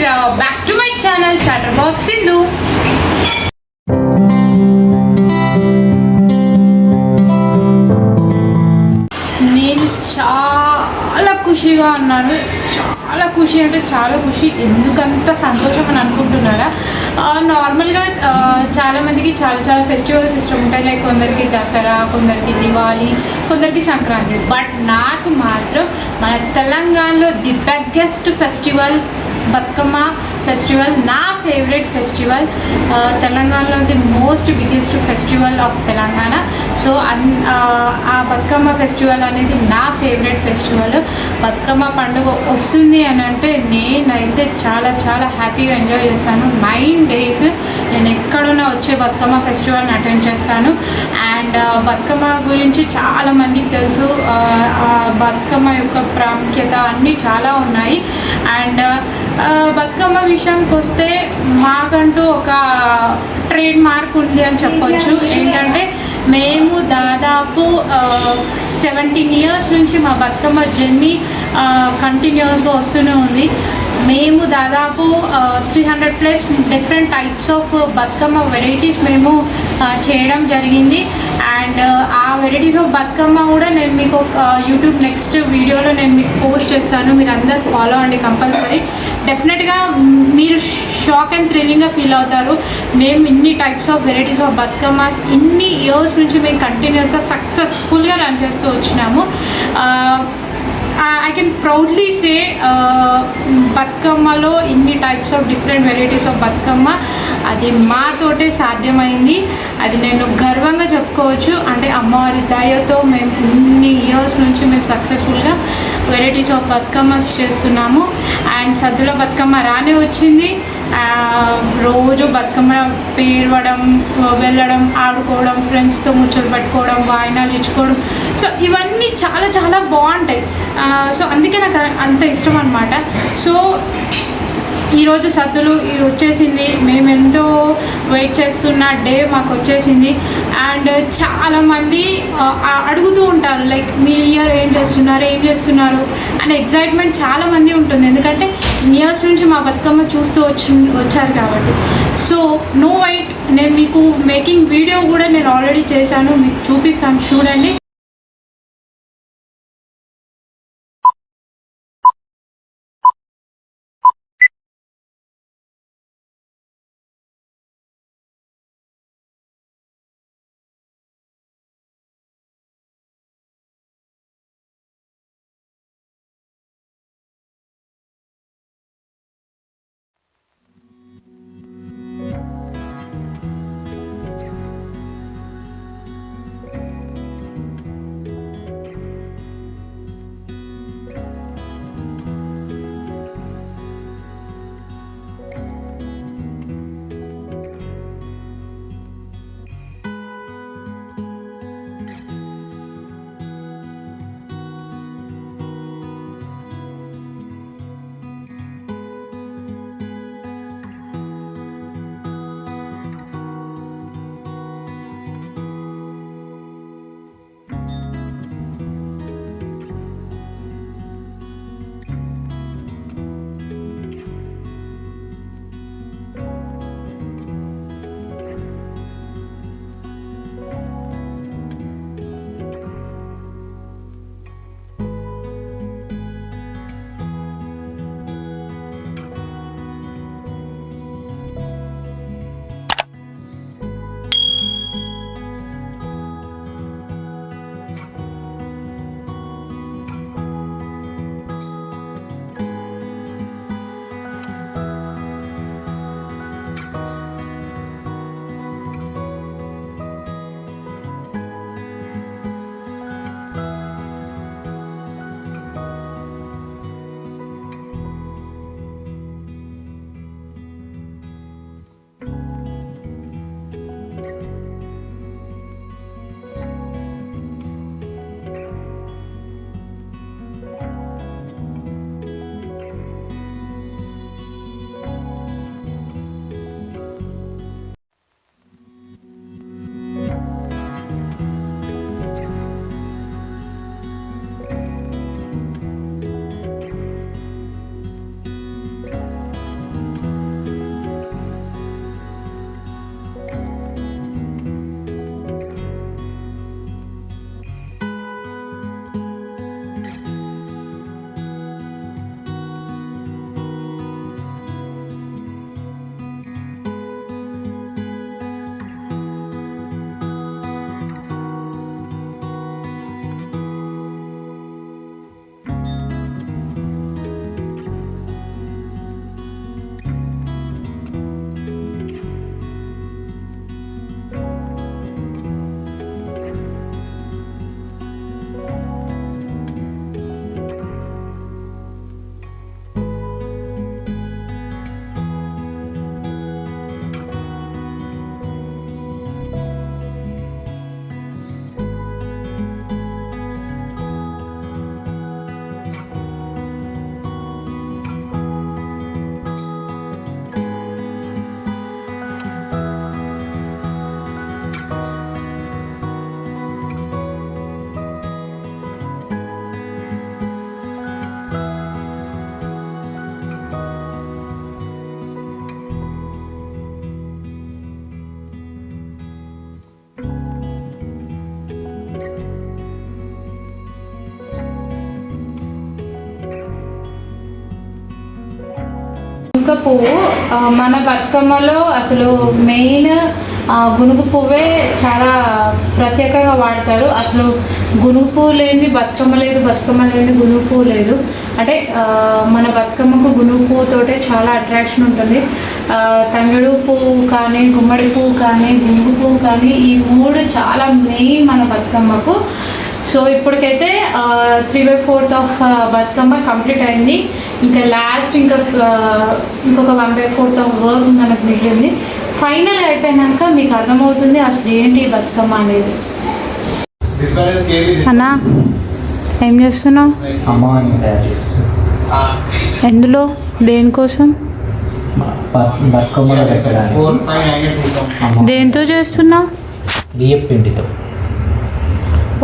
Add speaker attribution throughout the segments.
Speaker 1: back to my channel Chatterbox Sindhu. నేను చాలా ఖుషిగా ఉన్నాను. చాలా ఖుషి అంటే చాలా ఖుషి. ఎందుకంత సంతోషం అని అనుకుంటున్నారా? నార్మల్గా చాలామందికి చాలా ఫెస్టివల్స్ ఇష్టం ఉంటాయి. లైక్ కొందరికి దసరా, కొందరికి దివాళీ, కొందరికి సంక్రాంతి. బట్ నాకు మాత్రం మన తెలంగాణలో the biggest festival Bathukamma festival, నా ఫేవరెట్ ఫెస్టివల్. తెలంగాణలో the most biggest festival of Telangana. So ఆ బతుకమ్మ ఫెస్టివల్ అనేది నా ఫేవరెట్ ఫెస్టివల్. బతుకమ్మ పండుగ వస్తుంది అని అంటే నేనైతే చాలా హ్యాపీగా ఎంజాయ్ చేస్తాను. 9 days నేను ఎక్కడున్నా వచ్చే బతుకమ్మ ఫెస్టివల్ని అటెండ్ చేస్తాను. అండ్ బతుకమ్మ గురించి చాలామందికి తెలుసు. బతుకమ్మ యొక్క ప్రాముఖ్యత అన్నీ చాలా ఉన్నాయి. అండ్ బతుకమ్మ విషయానికి వస్తే మాకంటూ ఒక ట్రేడ్ మార్క్ ఉంది అని చెప్పొచ్చు. ఏంటంటే మేము దాదాపు 17 years నుంచి మా బతుకమ్మ జర్నీ కంటిన్యూస్గా వస్తూనే ఉంది. మేము దాదాపు 300+ different types of Bathukamma varieties మేము చేయడం జరిగింది. అండ్ ఆ వెరైటీస్ ఆఫ్ బతుకమ్మ కూడా నేను మీకు యూట్యూబ్ నెక్స్ట్ వీడియోలో నేను మీకు పోస్ట్ చేస్తాను. మీరు అందరు ఫాలో అండి కంపల్సరీ. డెఫినెట్గా మీరు షాక్ అండ్ థ్రిల్లింగ్గా ఫీల్ అవుతారు. మేము ఇన్ని types of varieties of Bathukammas ఇన్ని ఇయర్స్ నుంచి మేము కంటిన్యూస్గా సక్సెస్ఫుల్గా రన్ చేస్తూ వచ్చినాము. ఐ కెన్ ప్రౌడ్లీ సే బతుకమ్మలో ఇన్ని types of different varieties of Bathukamma అది మాతోటే సాధ్యమైంది. అది నేను గర్వంగా చెప్పుకోవచ్చు. అంటే అమ్మవారి దయతో మేము ఇన్ని ఇయర్స్ నుంచి మేము సక్సెస్ఫుల్గా వెరైటీస్ ఆఫ్ బతుకమ్మస్ చేస్తున్నాము. అండ్ సద్దుల బతుకమ్మ రానే వచ్చింది. రోజు బతుకమ్మ పేరవడం, వెళ్ళడం, ఆడుకోవడం, ఫ్రెండ్స్తో ముచ్చట్లు పెట్టుకోవడం, వాయినాలు ఇచ్చుకోవడం. సో ఇవన్నీ చాలా బాగుంటాయి. సో అందుకే నాకు అంత ఇష్టం అన్నమాట. సో ఈరోజు సద్దులు వచ్చేసింది. మేము ఎంతో వెయిట్ చేస్తున్న డే మాకు వచ్చేసింది. అండ్ చాలామంది అడుగుతూ ఉంటారు లైక్ మీ ఇయర్ ఏం చేస్తున్నారు అనే ఎగ్జైట్మెంట్ చాలామంది ఉంటుంది. ఎందుకంటే ఇయర్స్ నుంచి మా బతుకమ్మ చూస్తూ వచ్చారు కాబట్టి. సో నో వైట్, నేను మీకు మేకింగ్ వీడియో కూడా నేను ఆల్రెడీ చేశాను, మీకు చూపిస్తాను చూడండి. గునుక పువ్వు మన బతుకమ్మలో అసలు మెయిన్ గునుగు పువ్వే చాలా ప్రత్యేకంగా వాడతారు. అసలు గునుగు పువ్వు లేని బతుకమ్మ లేదు, బతుకమ్మ లేని గునుగు పువ్వు లేదు. అంటే మన బతుకమ్మకు గునుగు పువ్వుతోటే చాలా అట్రాక్షన్ ఉంటుంది. తంగెడు పువ్వు కానీ, గుమ్మడి పువ్వు కానీ, గునుగు పువ్వు కానీ, ఈ మూడు చాలా మెయిన్ మన బతుకమ్మకు. సో ఇప్పటికైతే 3/4 ఆఫ్ బతుకమ్మ కంప్లీట్ అయింది. ఇంకా లాస్ట్ ఇంకొక 1/4 ఆఫ్ వర్క్ మనకు మిగిలింది. ఫైనల్ అయిపోయినాక మీకు అర్థమవుతుంది అసలు ఏంటి బతుకమ్మ అనేది. అన్నా ఏం చేస్తున్నావు? ఎందులో దేనికోసం? దేంతో చేస్తున్నావు?
Speaker 2: బియ్యం పిండితో.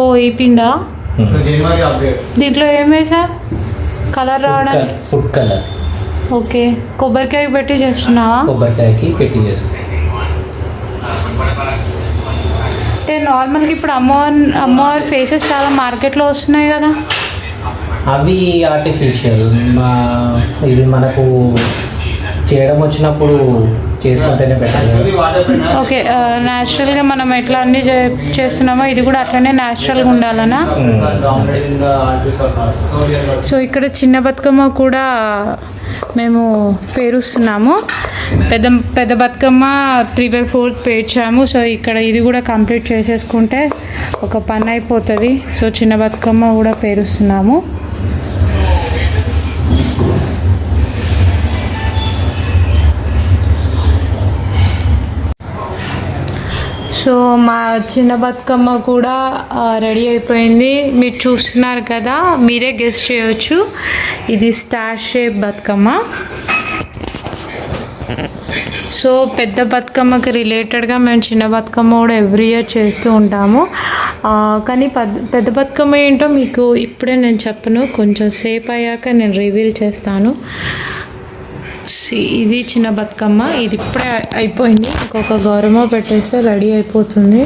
Speaker 1: ఓ ఈ పిండా? దీంట్లో ఏం వేసా కలర్ రావడానికి?
Speaker 2: Food colour.
Speaker 1: ఓకే, కొబ్బరికాయ పెట్టి చేస్తున్నావా?
Speaker 2: కొబ్బరికాయకి పెట్టి చేస్తున్నా.
Speaker 1: అంటే నార్మల్గా ఇప్పుడు అమ్మవారి ఫేసెస్ చాలా మార్కెట్లో వస్తున్నాయి కదా.
Speaker 2: అవి ఆర్టిఫిషియల్. ఇవి మనకు చేయడం వచ్చినప్పుడు చేసుకుంటేనే బెటర్.
Speaker 1: ఓకే, న్యాచురల్గా మనం ఎట్లా అన్నీ చేస్తున్నామో ఇది కూడా అట్లనే న్యాచురల్గా ఉండాలనా? సో ఇక్కడ చిన్న బతుకమ్మ కూడా మేము పేరుస్తున్నాము. పెద్ద బతుకమ్మ 3/4 పేర్చాము. సో ఇక్కడ ఇది కూడా కంప్లీట్ చేసేసుకుంటే ఒక పని అయిపోతుంది. సో చిన్న బతుకమ్మ కూడా పేరుస్తున్నాము. సో మా చిన్న బతుకమ్మ కూడా రెడీ అయిపోయింది. మీరు చూస్తున్నారు కదా, మీరే గెస్ట్ చేయొచ్చు. ఇది స్టార్ షేప్ బతుకమ్మ. సో పెద్ద బతుకమ్మకి రిలేటెడ్గా మేము చిన్న బతుకమ్మ కూడా ఎవ్రీ ఇయర్ చేస్తూ ఉంటాము. కానీ పెద్ద బతుకమ్మ ఏంటో మీకు ఇప్పుడే నేను చెప్పను, కొంచెం సేపు అయ్యాక నేను రివీల్ చేస్తాను. ఇది చిన్న బతుకమ్మ, ఇది ఇప్పుడే అయిపోయింది. ఇంకొక గౌరమ్మ పెట్టేస్తే రెడీ అయిపోతుంది.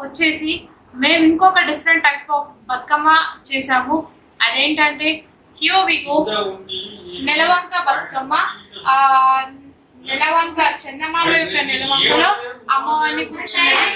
Speaker 1: వచ్చేసి మేము ఇంకొక డిఫరెంట్ టైప్ ఆఫ్ బతుకమ్మ చేసాము. అదేంటంటే హియోవిగో నెలవంక బతుకమ్మ. నెలవంక చందమామ యొక్క నెలవంకలో అమ్మవారిని కూర్చున్నది.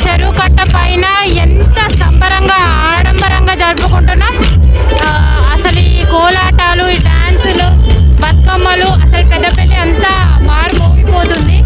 Speaker 1: చెరువు కట్ట పైన ఎంత సంబరంగా ఆడంబరంగా జరుపుకుంటున్నాం. అసలు ఈ కోలాటాలు, ఈ డాన్సులు, బతుకమ్మలు, అసలు పెద్దపల్లి అంతా మారుమోగిపోతుంది.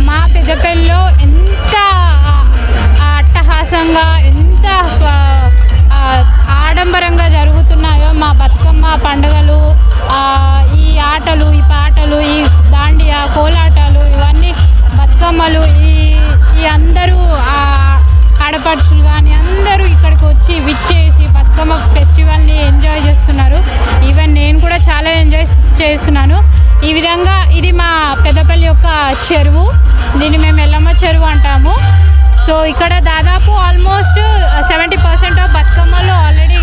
Speaker 1: మా పెద్దపల్లిలో ఎంత అట్టహాసంగా, ఎంత ఆడంబరంగా జరుగుతున్నాయో మా బతుకమ్మ పండుగలు, ఈ ఆటలు, ఈ పాటలు, ఈ దాండియా, కోలాటాలు, ఇవన్నీ బతుకమ్మలు, ఈ అందరూ ఆడపడుచులు కానీ అందరూ ఇక్కడికి వచ్చి విచ్చేసి బతుకమ్మ ఫెస్టివల్ని ఎంజాయ్ చేస్తున్నారు. ఈవెన్ నేను కూడా చాలా ఎంజాయ్ చేస్తున్నాను. ఈ విధంగా ఇది మా పెద్దపల్లి యొక్క చెరువు, దీన్ని మేము ఎల్లమ్మ చెరువు అంటాము. సో ఇక్కడ దాదాపు ఆల్మోస్ట్ 70% ఆఫ్ బతుకమ్మలో ఆల్రెడీ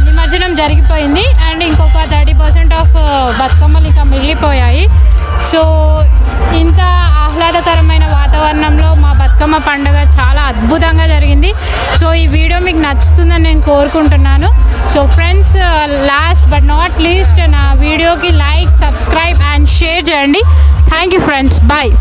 Speaker 1: నిమజ్జనం జరిగిపోయింది. అండ్ ఇంకొక 30% ఆఫ్ బతుకమ్మలు ఇంకా మిగిలిపోయాయి. సో ఇంత ఆహ్లాదకరమైన వాతావరణంలో మా బతుకమ్మ పండుగ చాలా అద్భుతంగా జరిగింది. సో ఈ వీడియో మీకు నచ్చుతుందని నేను కోరుకుంటున్నాను. So friends, last but not least నా వీడియోకి లైక్, సబ్స్క్రైబ్ అండ్ షేర్ చేయండి. Thank you friends, bye.